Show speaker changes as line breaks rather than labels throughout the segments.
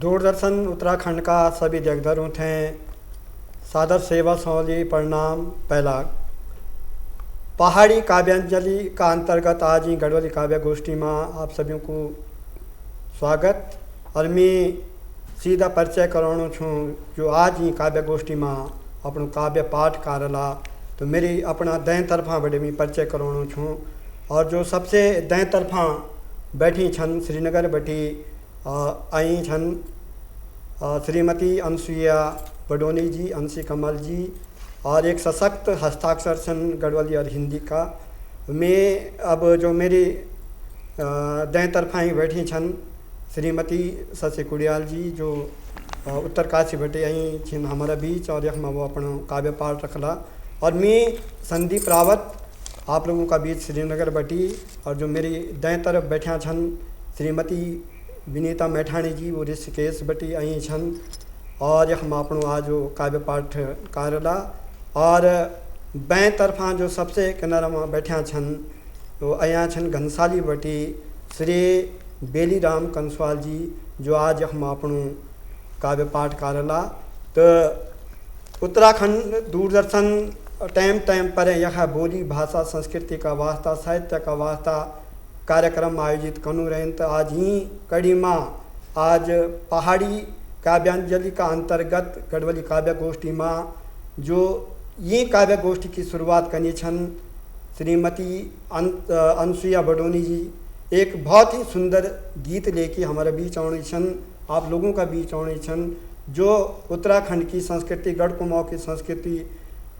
दूरदर्शन उत्तराखंड का सभी जगदरों थे सादर सेवा सौली प्रणाम। पहला पहाड़ी काव्यांजलि का अंतर्गत आज ही गढ़वाली काव्य गोष्ठी में आप सभी को स्वागत। और मैं सीधा परिचय कराणो छूँ जो आज ही काव्य गोष्ठी में अपनो काव्य पाठ करला। तो मेरी अपना दैन तरफा बड़े मैं परिचय कराणो छूँ। और जो सबसे दैन तरफा बैठी छन श्रीनगर बैठी आई छन श्रीमती अनसुईया बडोनी जी, अंशी कमल जी, और एक सशक्त हस्ताक्षर छन गढ़वाली और हिंदी का। मैं अब जो मेरी दैन तरफा ही बैठी छन श्रीमती शशि कुड़ियाल जी जो उत्तरकाशी बैठे आई छिन हमारा बीच, और यह वो अपना काव्य पाठ रखला। और मैं संदीप रावत आप लोगों का बीच श्रीनगर बैठी। और जो मेरी दैन तरफ बैठा छन श्रीमती विनीता मैठाणी जी वो ऋषिकेश बैठी आई छन। और यह हम अपनो आज काव्य पाठ करला। और बैं तरफा जो सबसे किनारा में बैठा छन तो अया छन घनसाली बैठी श्री बेलीराम कंसवाल जी जो आज हम अपनो काव्य पाठ करला। तो उत्तराखंड दूरदर्शन टाइम पर यह बोली भाषा संस्कृति का वास्ता साहित्य का वास्ता कार्यक्रम आयोजित कनु रहें। तो आज ही कड़ी माँ आज पहाड़ी काव्यांजलि का अंतर्गत गढ़वाली काव्य गोष्ठी माँ जो ये काव्य गोष्ठी की शुरुआत करनी छन श्रीमती अनसुईया बडोनी जी एक बहुत ही सुंदर गीत लेके हमारे बीच आने छन, आप लोगों का बीच आने छन, जो उत्तराखंड की संस्कृति गढ़ कुमाऊं की संस्कृति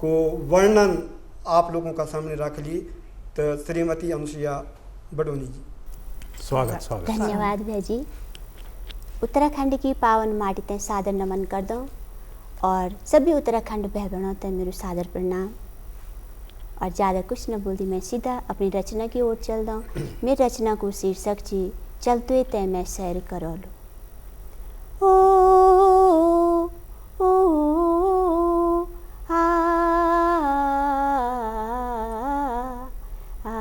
को वर्णन आप लोगों का सामने रख ली। तो श्रीमती अनसुईया बडोनी जी
स्वागत।
धन्यवाद भैया जी। उत्तराखंड की पावन माटी ते सादर नमन कर दो और सभी उत्तराखंड भाई बहनों ते मेरे सादर प्रणाम। और ज़्यादा कुछ न बोलती मैं सीधा अपनी रचना की ओर चल दूँ। मेरी रचना को शीर्षक जी चलते ते मैं सैर करो लूँ। ओ, ओ, ओ, आ, आ,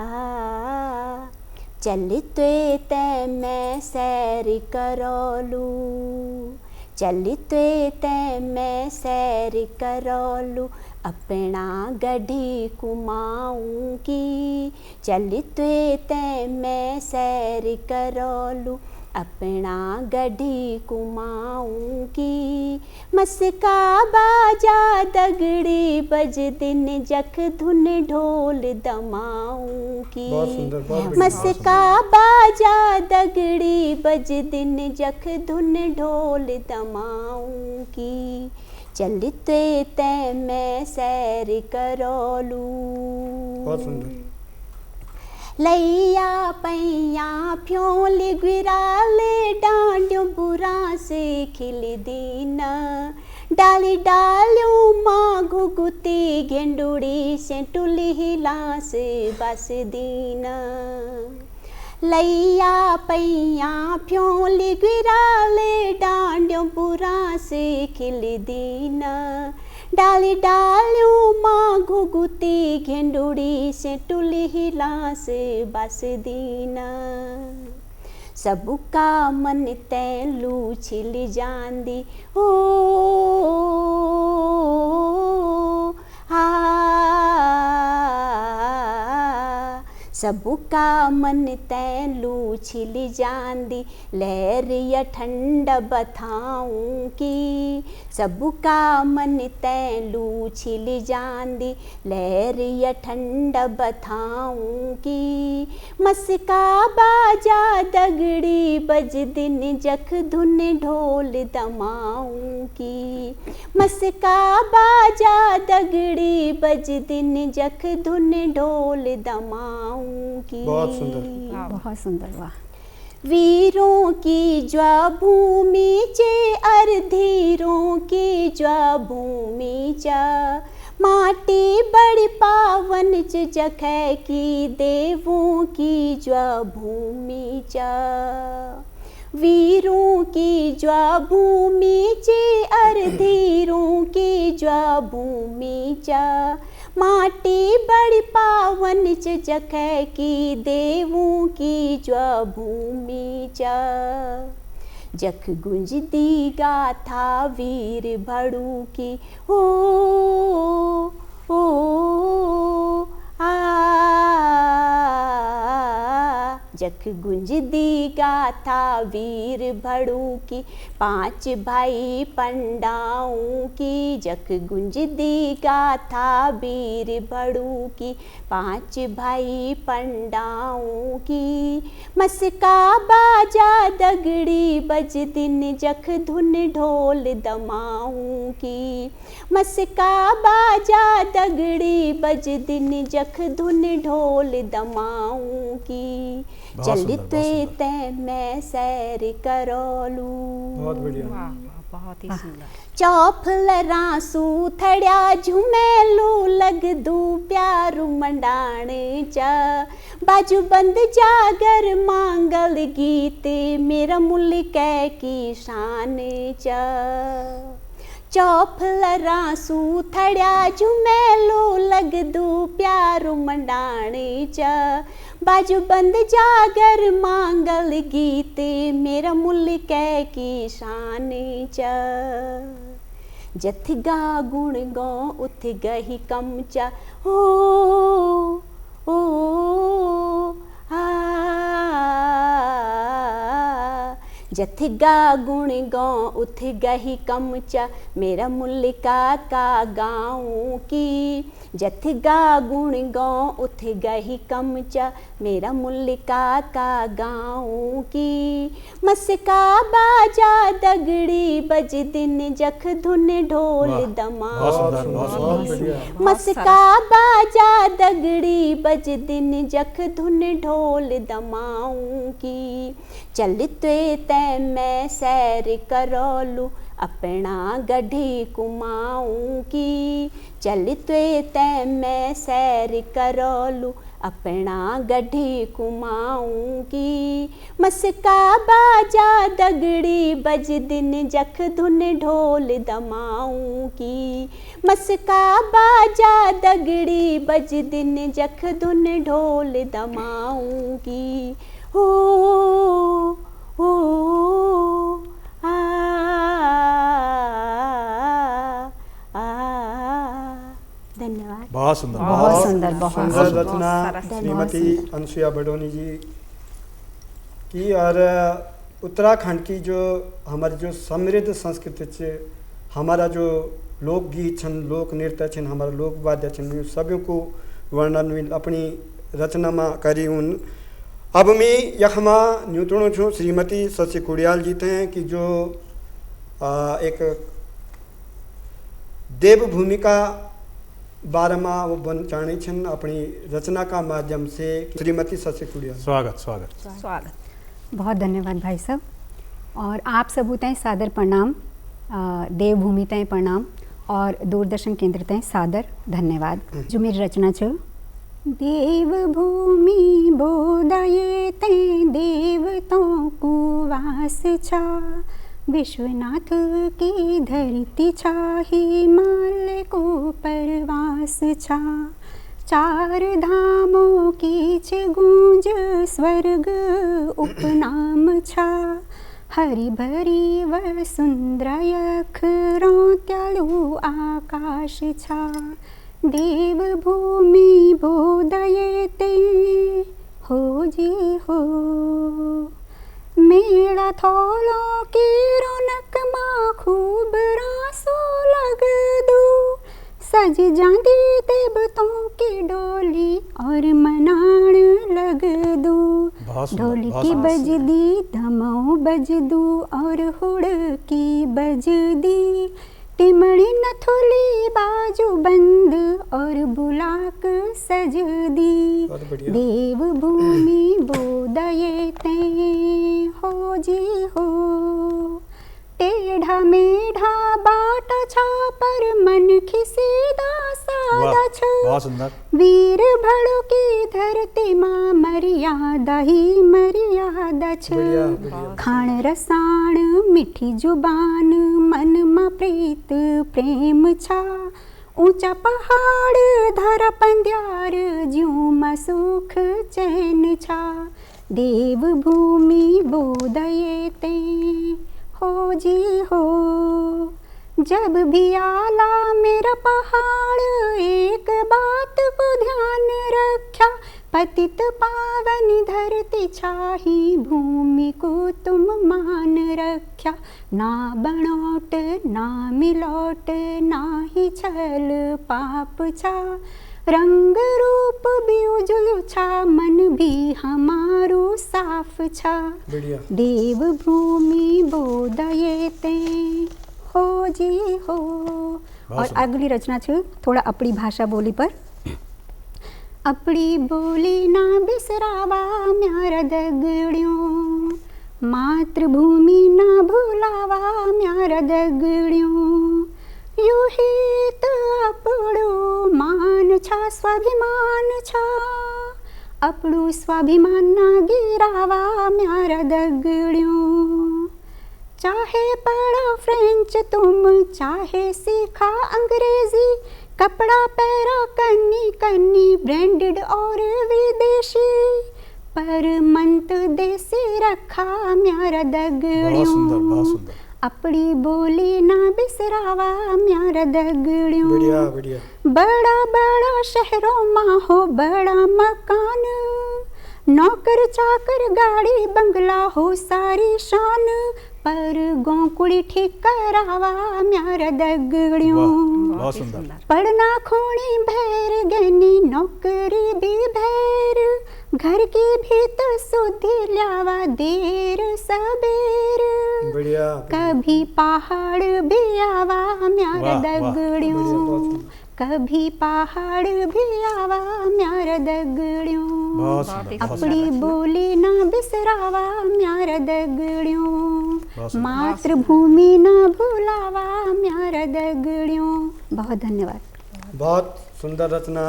चलते ते मैं सैर करोलू, चलते ते मैं सैर करोलू, अपना गढ़ी कुमाऊं की। चलते ते मैं सैर करोलू, अपना गढ़ी कुमाऊं की। मस्का बाजा दगड़ी बज दिन जख धुन ढोल दमाऊं की। मस्का बाजा दगड़ी बज दिन जख धुन ढोल दमाऊं की। चलते ते मैं सैर करोलू। लैया पैया फ्योल गिराले डांडियों बुरा से खिल दीना। डाली डालियों माँ घुगुती गेंडुड़ी से टुली हिला से बस दीना। लैया पैया फ्योल गिराले डांडियों बुरा से खिल दीना। डाली डालियों माँ घुगुती गेंडुड़ी से टुली हिला से बस दीना। सबका मन तैलू छिल जांदी ओ सबका मन तैलू छिल जांदी लहरिया ठंड बथाऊं की। सबका मन तैलू छिल जांदी लहरिया ठंड बथाऊं की। मस्का बाजा दगड़ी बज दिन जख धुन ढोल दमाऊं की। मस्का बाजा दगड़ी बज दिन जख धुन ढोल दमाऊं की।
बहुत सुंदर,
बहुत सुंदर। वाह। वीरों की ज्वा भूमि चे अर्धीरों की ज्वा भूमि चा। माटी बड़ी पावन च जखै की देवों की ज्वा भूमि चा। वीरों की ज्वा भूमि चे अर्धीरों की ज्वा भूमि चा। माटी बड़ी पावन च जखै की देवों की ज्वा भूमि चा। जख गुंजदी गाथा वीर भड़ू की ओ आ जख गुंजदी गाथा वीर भड़ू की 5 भाई पंडाओं की जख गुंजदी गाथा वीर भड़ू की 5 भाई पंडाओं की मस्का बाजा दगड़ी बज दिन जख धुन ढोल दमाऊं की मस्का बाजा दगड़ी बज दिन जख धुन ढोल दमाऊं की चलते ते मैं सैर करोलू।
बहुत बढ़िया,
बहुत ही सुंदर।
चौफलरा सूथड़िया झुमेलू लग दू प्यारू मंडाण चा बाजू बंद जागर मांगल गीत मेरा मुल्क की शान चा चौफलरा सूथड़िया झुमेलू लग दू प्यारू मंडाण चा बाजू बंद जागर मांगल गीत मेरा मुल्क की शान चा जथ गा गुण गो उथ गही कम चा ओ आ जथ गा गुण गो उथ गही कम चा मेरा मुल्क का गाँव की जथ गा गुण गो उथ गही कम चा मेरा मुल्क का गाँव की मस्का बाजा दगड़ी बज दिन जख धुन ढोल दमाऊं मस्का बाजा दगड़ी बज दिन जख धुन ढोल दमाऊं की चलते ते मैं सैर करोलू अपना गढ़ी कुमाऊं की चलते ते मैं सैर करोलू अपना गढ़ी कुमाऊं की मस्का बाजा दगड़ी बज दिन जख धुन ढोल दमाऊं की मस्का बाजा दगड़ी बज दिन जख धुन ढोल दमाऊं की ओ आ धन्यवाद।
बहुत सुंदर,
बहुत सुंदर, बहुत
सुंदर रचना
सरस।
श्रीमती अनसुया बडोनी जी की। और उत्तराखंड की जो हमारी जो समृद्ध संस्कृति से हमारा जो लोकगीत छन, लोक नृत्य छन, हमारा लोक वाद्य छन, सभी को वर्णन अपनी रचना में करी उन। अब मैं यखमा न्यूतणो छूँ श्रीमती शशि कुड़ियाल जी थे कि जो एक देवभूमि का बारे में वो बन चाणी छन अपनी रचना का माध्यम से। श्रीमती शशि कुड़ियाल,
स्वागत स्वागत
स्वागत।
बहुत धन्यवाद भाई साहब। और आप सबू तय सादर प्रणाम, देवभूमि तय प्रणाम और दूरदर्शन केंद्र तय सादर धन्यवाद। जो मेरी रचना छ देवभूमि बोदाये तय देवतों को वास छा विश्वनाथ की धरती छा हिमालय को परवास छा 4 धामों की गूंज स्वर्ग उपनाम छा हरि भरी व सुंदर अखरों त्यालु आकाश छा देवभूमि बोदये ते हो जी हो मेरा थोलों की रौनक माँ खूब रासो लग दू सज जाती देवतों की डोली और मनाण लग दू ढोल की बजदी धमो बजदू और हुड़ की बजदी टिमड़ी नथुली बाजू बंद और बुलाक सजदी देवभूमि बोदये ते हो जी हो टेढ़ा मेढ़ा बाट छा पर मन खिसीदा सादा छ
बहुत सुंदर।
वीर भड़ो की धरती माँ मर्यादा ही मर्यादा छ खाण रसाण मिठी जुबान मन मा प्रीत प्रेम छा ऊंचा पहाड़ धरा पंद्यार ज्यों मा सुख चैन छा देवभूमि बोधयेते हो जी हो। जब भी आला मेरा पहाड़, एक बात को ध्यान रख्या, पतित पावन धरती छाही, भूमि को तुम मान रख्या। ना बनौट ना मिलौट, ना ही छल पाप छा, रंग रूप भी उजलू छा, मन भी हमारो साफ छा।
बढ़िया।
देव भूमि बोधयेते हो जी हो। और अगली रचना छे थोड़ा अपनी भाषा बोली पर। अपनी बोली ना बिसरावा म्यारा दगड़ियों, मातृभूमि ना भूलावा म्यारा दगड़ियों। यू ही तो अपड़ो मान छा, स्वाभिमान छा, अपड़ो स्वाभिमान ना गिरावा म्यारा दगड़ियों। चाहे पढ़ो फ्रेंच तुम, चाहे सीखा अंग्रेजी, कपड़ा पहरा कन्नी कन्नी ब्रांडेड और विदेशी, पर मन तो देसी रखा म्यारा दगड़ियों। अपनी बोली ना बिसरावा म्यारा दगड़ियों।
बढ़िया बढ़िया। बड़ा
बड़ा शहरों में हो बड़ा मकान, नौकर चाकर गाड़ी बंगला हो सारी शान, पर गाँव कुड़ी ठीक करावा म्यारा दगड़ियों। पढ़ना खूणी भैर गनी, नौकरी भी भैर, घर की भी तो सुधी ल्यावा देर सबेर।
बढ़िया।
कभी पहाड़ भी आवा म्यारा दगड़ियों, कभी पहाड़ भी आवा म्यारा दगड़ियों। अपनी बोली ना बिसरावा म्यारा दगड़ियों, मातृभूमि ना भूलावा म्यारा दगड़ियों। बहुत धन्यवाद।
बहुत सुंदर रचना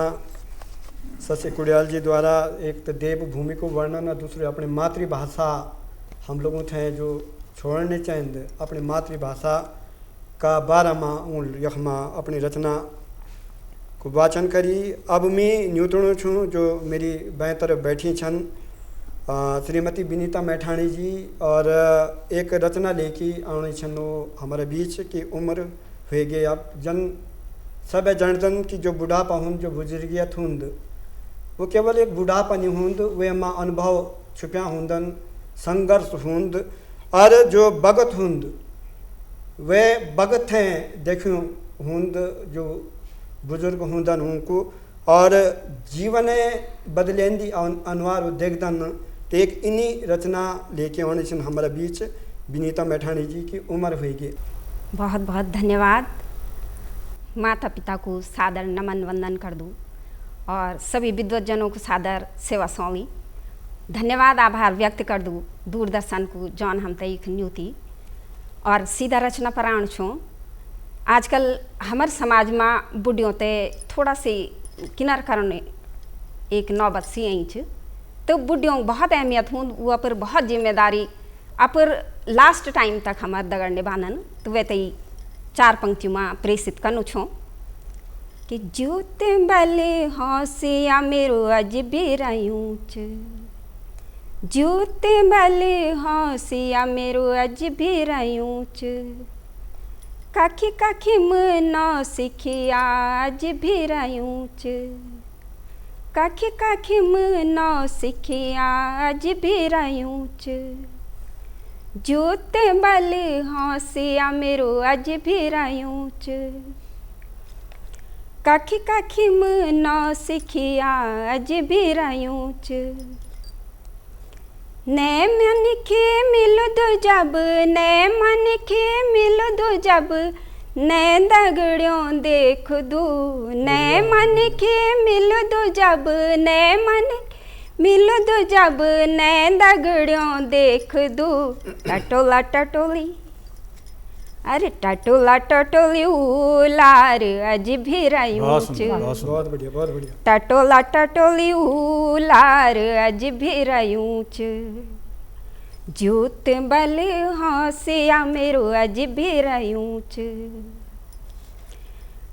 शशि कुड़ियाल जी द्वारा। एक तो देवभूमि को वर्णन और दूसरे अपनी मातृभाषा हम लोगों थे जो छोड़ने चाहिए, अपनी मातृभाषा का 12वां उल यखमा अपनी रचना को वाचन करी। अब मैं न्यूतणो छूँ जो मेरी बाएं तरफ बैठी छन श्रीमती विनीता मैठाणी जी, और एक रचना लेके आनी छन वो हमारे बीच की उम्र हो गई अब जन सब जनजन की जो बुढ़ापा हुंद जो बुजुर्गियत हुंद वो केवल एक बुढ़ापा नहीं हुंद, वे माँ अनुभव छुपिया हुंदन, संघर्ष हुंद, और जो भगत हुंद वे भगत हैं देखूँ हुंद जो बुजुर्ग हुंदन उनको, और जीवन बदलेंदी अनवार देखदन। तो एक इन्हीं रचना लेके आने छन हमारे बीच विनीता मैठाणी जी की उम्र हुई।
बहुत बहुत धन्यवाद। माता पिता को सादर नमन वंदन कर दूँ और सभी विद्वतजनों को सादर सेवा सौंपी। धन्यवाद आभार व्यक्त कर दूँ दूरदर्शन को जौन हम तक न्यूति और सीधा रचना पर आण छूँ। आजकल हमार समाज में बुढ़ियों ते थोड़ा सी किनार करने एक नौबत सी आई छ, तो बुढ़ियों बहुत अहमियत हूँ, वो पर बहुत जिम्मेदारी अपर लास्ट टाइम तक हमार दगड़ने बानन। तो वे तई 4 पंक्तियों में प्रेषित करनु छो कि ज्योत बले हौसिया मेरो अज बेरायूं छ, ज्योत बले हौसिया मेरो अज बेरायूं छ, काखी काखी मना सिखिया आज बेरायूं छ, काखी काखी मना सिखिया आज बेरायूं छ, ज्योत बले हौसिया मेरो अज बेरायूं छ, काखी काखी मना सिखिया आज बेरायूं छ। ने मन के मिलो दो जब, ने मन के मिलो दो जब, ने दगड़ियों देख दो, ने मन के मिलो दो जब, ने मन मिलो दो जब, ने दगड़ियों देख दो। टटोला टटोली अरे टटोला टटोली उलार अज बेरायूं छ,
बहुत बढ़िया बहुत बढ़िया।
टटोला टटोली उलार अज बेरायूं छ, ज्योत बले हौसिया मेरो अज बेरायूं छ,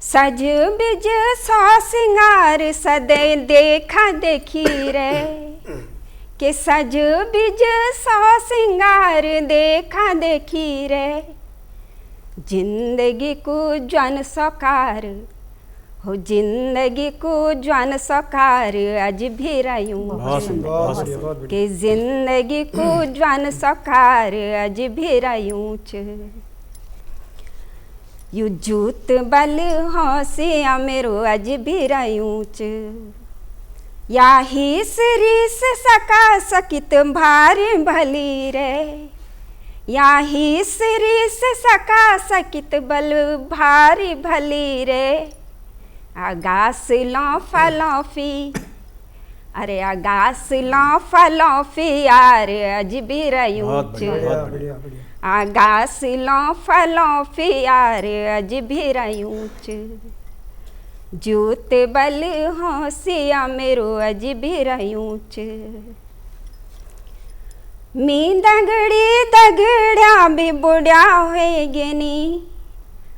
सज बिज सौ सिंगार सदै देखा देखी रे, के सज बिज सौ सिंगार देखा देखी रे जिंदगी को जन सकार हो जिंदगी को जन सकार अज भी रयूं
बहुत बढ़िया, बहुत बढ़िया।
के जिंदगी को जन सकार अज भी रयूं यू जूत बल हौसिया मेरो अज भी रयूं या ही सरीस सका सकित भारी भली रे या ही सरीस सका सकित बल भारी भली रे आगास लौफा लौफी अरे आगास लौफा लौफी यार अज भी रयूं
बढ़िया, बढ़िया, बढ़िया।
आगास लौफा लौफी यार अज भी रयूं जूत बल हौसिया मेरो अज भी रयूं मी दगड़ी दगड़ा भी बुढ़ा होए गेनी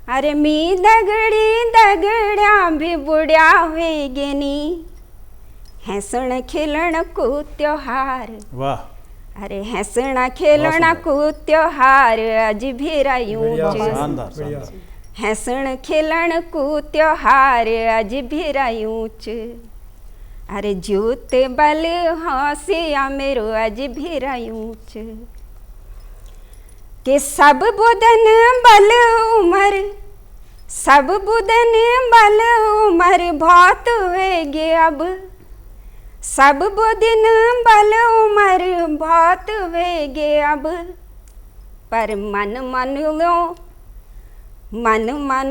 अरे मी दगड़ी दगड़ा भी बुढ़ा होए गेनी हंसण खिलण को त्योहार
वाह
अरे हंसना खेलना को त्योहार अज भी रयूं
बढ़िया,
शानदार,
बढ़िया।
शानदार।
हंसण खिलण को त्योहार अज भी रयूं अरे जूत बल हौसिया मेरो अज भी रयूं के सब बुदन बल उमर सब बुदन बल उमर बहुत होएगे अब सब बुदन बल उमर बहुत होएगे अब पर मन मन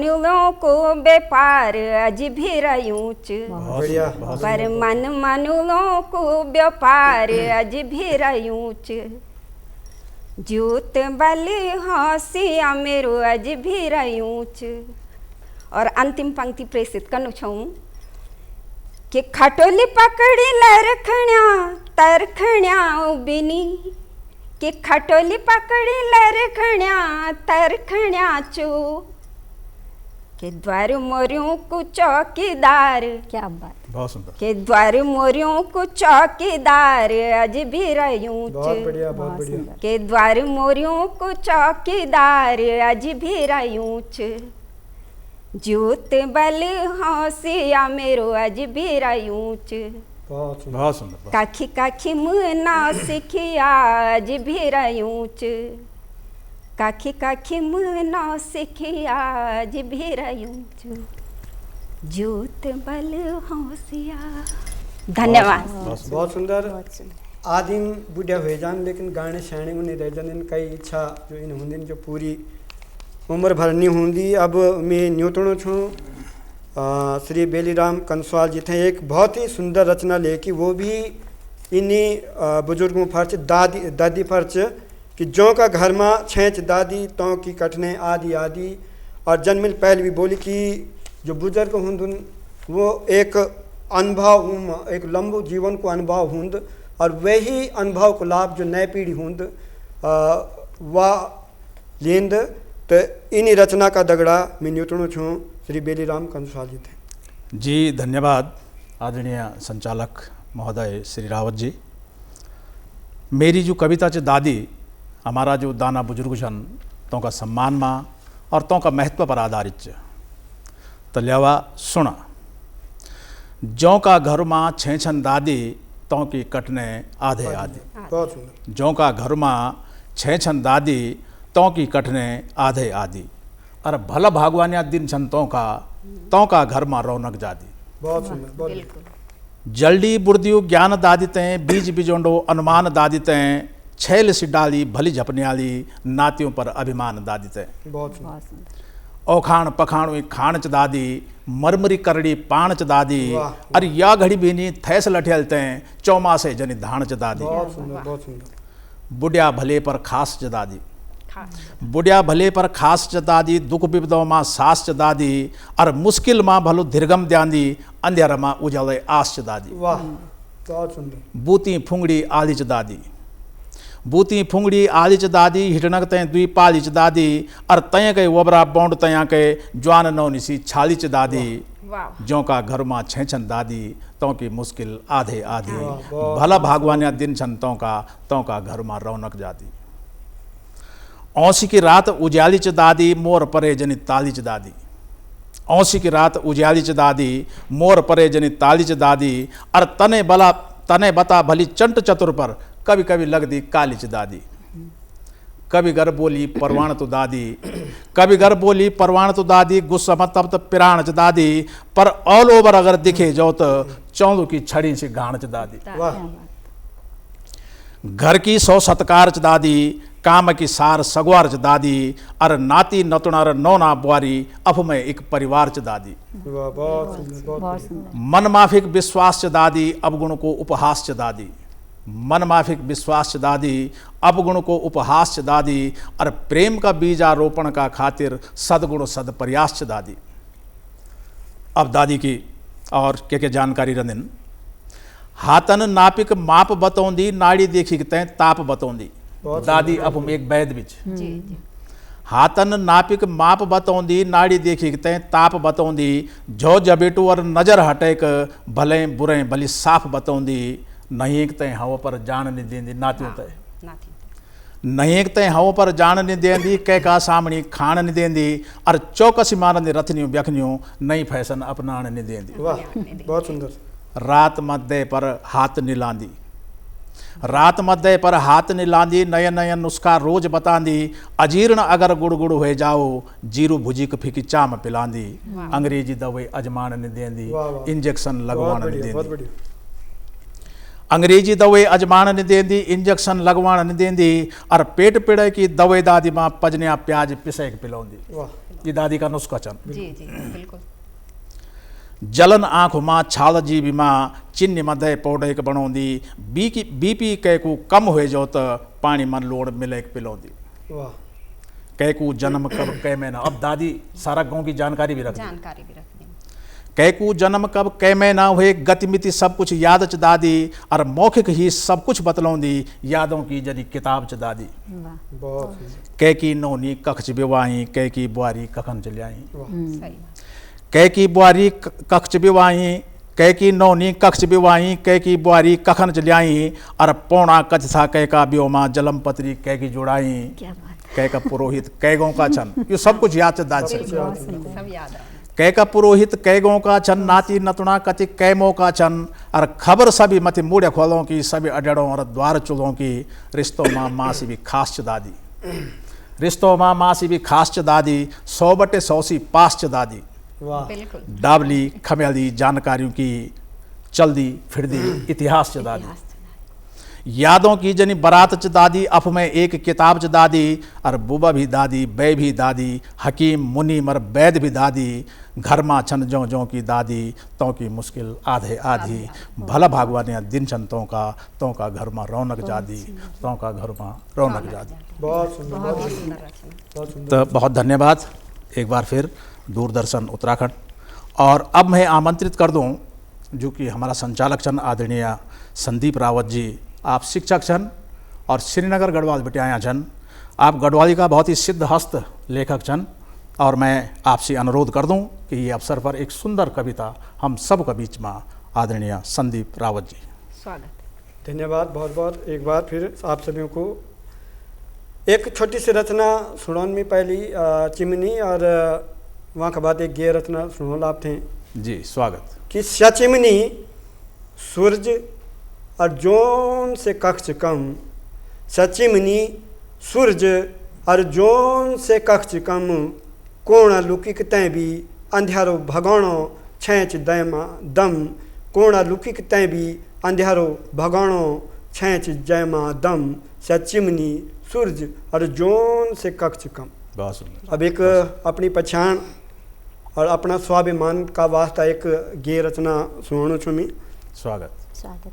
लो को व्यापार अज भी रयूं
बढ़िया,
पर मन लो को व्यापार अज भी रयूं जूत बल हौसिया मेरो अज भी रयूं और अंतिम पंक्ति प्रेषित करनु छूं कि खटोली पकड़ी लरखण्या तरखण्या बिनी कि खटोली पकड़ी लरखण्या तरखण्या चो के द्वार मोरियों को चौकीदार
क्या बात।
बहुत सुंदर।
के द्वार मोरियों को चौकीदार अज भी रयूं
बहुत बढ़िया, बहुत बढ़िया।
सुंदर।
के द्वार मोरियों को चौकीदार अज भी रयूं जूत बल हौसिया मेरो अज भी रयूं
बहुत सुंदर।
बहुत सुंदर।
काखी काखी मुना सिखिया अज भी रयूं काखी काखी मुना सिखिया अज भी रयूं जूत बल हौसिया। धन्यवाद।
बहुत सुंदर।
बहुत सुंदर।
आदिम बुढ़िया हुए जान लेकिन गाने शाने उन्हें रह जान कई इच्छा जो इन होंदी जो पूरी उम्र भर नहीं होंदी। अब मैं न्यूतणो छूँ श्री बेलीराम कंसवाल जी थे एक बहुत ही सुंदर रचना लेकी वो भी इन्हीं बुजुर्गों फर्च दादी फर्च कि जो का घर में छेंच दादी तो की कठने आदि आदि और जन्मिल पहल भी बोली कि जो बुजुर्ग हुंदुन वो एक अनुभव एक लंबू जीवन को अनुभव हुंद और वही अनुभव को लाभ जो नए पीढ़ी हुंद वह लेंद। तो इन्हीं रचना का दगड़ा मैं न्यूतणो छूँ श्री बेलीराम कंसवाल जी थे।
जी धन्यवाद आदरणीय संचालक महोदय श्री रावत जी। मेरी जो कविता च दादी हमारा जो दाना बुजुर्ग छन तो का सम्मान माँ और तो का महत्व पर आधारित तो लेवा सुना। जौ का घर माँ छेछन दादी तो की कटने आधे आदि।
बहुत सुंदर।
जौ का घर माँ छेछन दादी तो की कटने आधे आदि और भला भागवानिया दिन छन तो का घर में रौनक जादी।
बहुत सुंदर। बहुत
बिल्कुल।
जल्दी बुर्दियु ज्ञान दादिते बीज बिजोंडो अनुमान दादिते छैल सिडाली भली झपनियाली नातियों पर अभिमान दादिते।
बहुत सुंदर।
बहुत सुंदर।
औखाण पखाण खाण च दादी मरमरी करड़ी पाण च दादी
वाह।
अरे या घड़ी बीनी थैस लठेलते चौमासे जनी धाण च दादी।
बहुत सुंदर। बहुत सुंदर।
बुढ़िया भले पर खास च दादी।
खास।
बुढ़िया भले पर खास च दादी दुख विपदों माँ सास च दादी और मुश्किल माँ भलो धीरगम द्यांदी अंधेरा माँ उजाले आस च दादी।
वाह बहुत सुंदर।
बूती फुंगड़ी आली च दादी बूती फुंगड़ी आलिच दादी हिटनक तय दुई पालिच दादी और तय के वबरा बौंड तया के ज्वान नौनिसी छालिच दादी
वाह
जो का घर में छेछन दादी तो की मुश्किल आधे आधी
वाह।
भला भागवानिया दिन छन तो का घर में रौनक जाती औसी की रात उजालिच दादी मोर परे जनी तालिच दादी औसी की रात उजालिच दादी मोर परे जनी तालिच दादी और तने बता भली चंट चतुर पर कभी कभी लगदी कालिच दादी कभी घर बोली परवाण तो दादी कभी घर बोली परवाण तो दादी गुस्सा मत तब पिराण च दादी पर ऑल ओवर अगर दिखे जाओ तो चौंदू की छड़ी से गाण च दादी
वाह
घर की 100 सत्कार च दादी काम की सार सगवार च दादी अर नाती नतुणार नौना बुआरी अफ में एक परिवार च दादी
वाह बहुत सुंदर बहुत
बहुत
बढ़िया।
सुंदर।
मन माफिक विश्वास च दादी अवगुण को उपहास च दादी मन माफिक विश्वास च दादी अवगुण को उपहास च दादी और प्रेम का बीजारोपण का खातिर सदगुण सद प्रयास च दादी। अब दादी की और क्या जानकारी रंदिन हाथन नापिक माप बतौंदी नाड़ी देखी तय ताप बतौंदी
बहुत
दादी अब एक वैद बिच
जी जी
हाथन नापिक माप बतौंदी नाड़ी देखी तय ताप बतौंदी जो जबेटू और नजर हटेक भले बुरे भली साफ बतौंदी नहीं तय हव पर जान नहीं देंदी नातियों तय
नाथी
नहीं तय हव पर जान नहीं देंदी कै का सामणी खान नहीं देंदी और चौकसी मारंदी रथनियों व्यखनियों नई फैशन अपनाण नहीं देंदी
वाह बहुत सुंदर।
रात मध्य पर हाथ निलांदी रात मध्य पर हाथ निलांदी नयन नयन नुस्खा रोज बतांदी अजीर्ण अगर गुड़ गुड़ हो जाओ जीरू भुजी क फिकी चाम पिलांदी अंग्रेजी दवाई अजमान नहीं देंदी
वाह, वाह।
इंजेक्शन
बहुत
लगवाण नहीं
बढ़िया बहुत
देंदी
बढ़िया।
अंग्रेजी दवाई अजमान नहीं देंदी इंजेक्शन लगवाण नहीं देंदी और पेट पीड़े की दवाई दादी माँ पजनिया प्याज पिसे के पिलौंदी
वाह
ये दादी का नुस्खा चन
जी जी बिल्कुल
जलन आँख माँ छाल जीवी माँ चिन्ह मध्य पौधे के बनौंदी बीपी कैकू कम हो जाओ तो पानी मन लोड़ मिले के पिलौंदी
वाह
कैकू जन्म कब कै महीना अब दादी सारा गांव की जानकारी भी रख दी
जानकारी भी रख दी
कैकू जन्म कब कै महीना हुए गतिमिति सब कुछ याद च दादी और मौखिक ही सब कुछ बतलौंदी यादों की जनी किताब च दादी
वाह
बहुत सुंदर।
कै की नौनी कक्ष विवाही कै की बुआरी कखन चलियाई
वाह
सही बात
कै की बुआरी कक्ष विवाही कै की नौनी कक्ष विवाही कै की बुआरी कखन चलियाई और पौना कच था कै का ब्योमा जलम पत्री कै की जुड़ाई
क्या बात
कै का पुरोहित कै गाँव का छन ये सब कुछ याद च दादी
सब
बिल्कुल,
याद है।
सब याद रहा
कै का पुरोहित कै गाँव का छन नाती नतुणा कति कैमों का छन और खबर सभी मति मूढ़ खोलों की सभी अडड़ों और द्वार चुलों की रिश्तों माँ माँ से भी खास च दादी रिश्तों माँ माँ से भी खास च दादी 100/100 सी पास च दादी
वाह
बिल्कुल
डाबली खमेली जानकारियों की चलदी फिरदी इतिहास च दादी यादों की जनी बारात च दादी अफ में एक किताब च दादी और बुबा भी दादी बै भी दादी हकीम मुनि मर वैद भी दादी घर माँ छन जो जो की दादी तो की मुश्किल आधे आधी भला भागवाने दिन छन तो का घर में रौनक जादी तो का घर में रौनक जादी
बहुत सुंदर
बहुत
बहुत
ही सुंदर रचना
बहुत सुंदर।
तो बहुत धन्यवाद एक बार फिर दूरदर्शन उत्तराखंड। और अब मैं आमंत्रित कर दूं जो कि हमारा संचालक छन आदरणीय संदीप रावत जी, आप शिक्षक छन और श्रीनगर गढ़वाल बिटियाया छन, आप गढ़वाली का बहुत ही सिद्ध हस्त लेखक छन और मैं आपसे अनुरोध कर दूं कि ये अवसर पर एक सुंदर कविता हम सब के बीच में आदरणीय संदीप रावत जी।
स्वागत
धन्यवाद बहुत बहुत एक बार फिर आप सभी को। एक छोटी सी रचना सुनाने में पहली चिमनी और वहाँ के बाद एक गे रचना सुनो आप थे
जी स्वागत।
कि चिमनी सूरज और जोन से कक्ष कम, सचिमनी सूरज और जोन से कक्ष कम, कोण लुकिक तैं भी अंध्यारो भगाणो छैंच दम, कोण लुकिक तैं भी अंध्यारो भगाणो छैंच जयमा दम, सचिमनी सूरज और जोन से कक्ष कम।
बहुत सुंदर।
अब एक अपनी पहचान और अपना स्वाभिमान का वास्ता एक गे रचना सुनाणु छु मैं।
स्वागत।
स्वागत।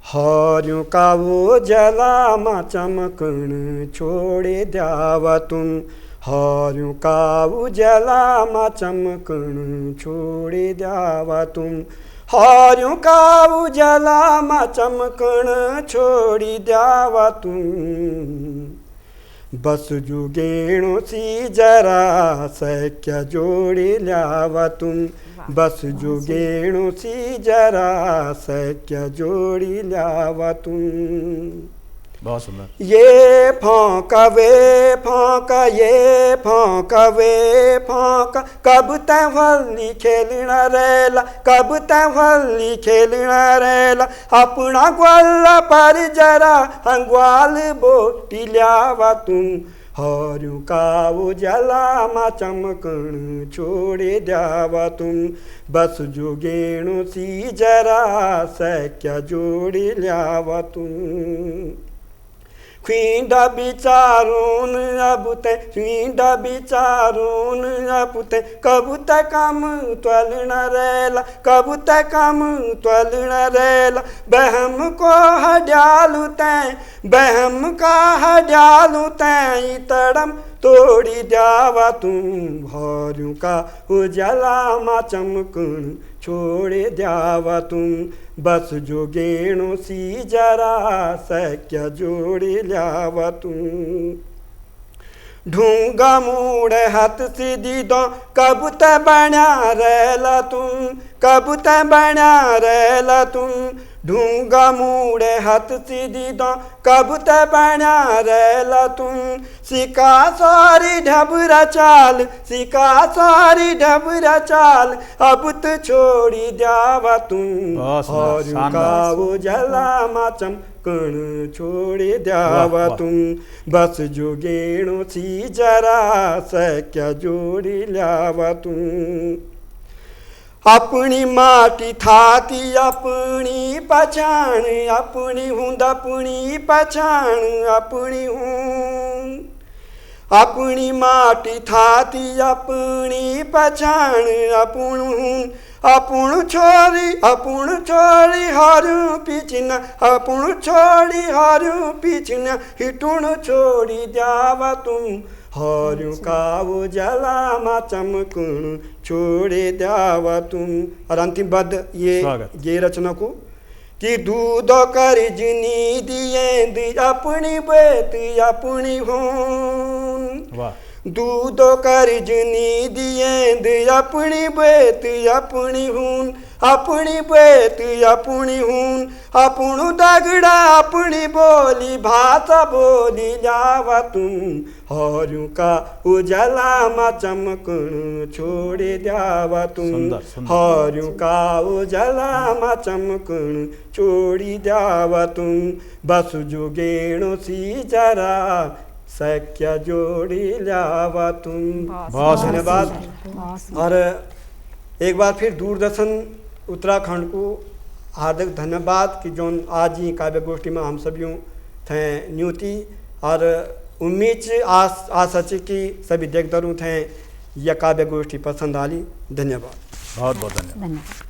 हर्यों का वो जलामा चमकण छोड़े द्यावा तुम, हर्यों का वो जलामा चमकण छोड़े द्यावा तुम, हार्यों का उजाला मा चमकण छोड़ी द्यावा तुम बस जुगेणो सी जरा सख्या जोड़ी ल्यावा तुम बस जुगेणो सी जरा सख्या जोड़ी ल्यावा तुम।
बहुत सुंदर।
ये फौंका वे फौंका ये फौंका वे फौंका कब तै हल्ली खेलना रेला कब तै हल्ली खेलना रेला अपना ग्वाला पर जरा ग्वाल बोटी ल्यावा तुम हार्यों का उजाला मा चमकण छोड़े द्यावा तुम बस जुगेणो सी जरा सख्या जोड़ी ल्यावा तुम। खींडा बिचारून अब ते खींडा बिचारून अब ते कब तक कम त्वलन रेला कब तक कम त्वलन रेला बहम को हड्यालू तैं बहम का हड्यालू तैं तड़म तोड़ी द्यावा तुम हार्यों का उजाला मा चमकण छोड़े द्यावा तुम बस जुगेणो सी जरा सख्या जोड़ी ल्यावा तुम। ढूंगा मूड़ हाथ सीधी दो कब तै बण्या रेला तुम कब तै बण्या रेला तुम ढूंगा मूड़े हाथ सीधी दो कब तै बण्या रेला तुम सिका सारी ढबरा चाल सिका सारी ढबरा चाल अब तो छोड़ी द्यावा तुम हार्यों का उजाला मा चमकण छोड़ी द्यावा तुम बस जुगेणो सी जरा सख्या जोड़ी ल्यावा तुम। अपनी माटी थाती अपनी पहचान अपनी हुंद अपनी पहचान अपनी हूँ अपनी माटी थाती अपनी पहचान अपन हूँ अपन छोड़ी हारू पीछना अपन छोड़ी हारू पीछना हिटुण छोड़ी द्यावा तुम हार्यों का उजाला मा चमकण छोड़े द्यावा तुम। और अंतिम पद ये रचना को कि दूध करज नींद अपनी बेत अपनी होन दूध करज नींद अपनी बेत अपनी हून अपनी बेत अपनी हून अपनू दगड़ा अपनी बोली भाषा बोली जावा तुम हार्यों का उजाला मा चमकण छोड़े द्यावा तुम हार्यों का उजाला मा चमकण छोड़ी द्यावा तुम बस जुगेणो सी जरा सख्या जोड़ी ल्यावा तुम। बहुत धन्यवाद। और एक बार फिर दूरदर्शन उत्तराखंड को हार्दिक धन्यवाद कि जो आज ही काव्य गोष्ठी में हम सभी थे न्यूति और उम्मीद आशा कि सभी देखदारों थे यह काव्य गोष्ठी पसंद आली। धन्यवाद।
बहुत बहुत धन्यवाद।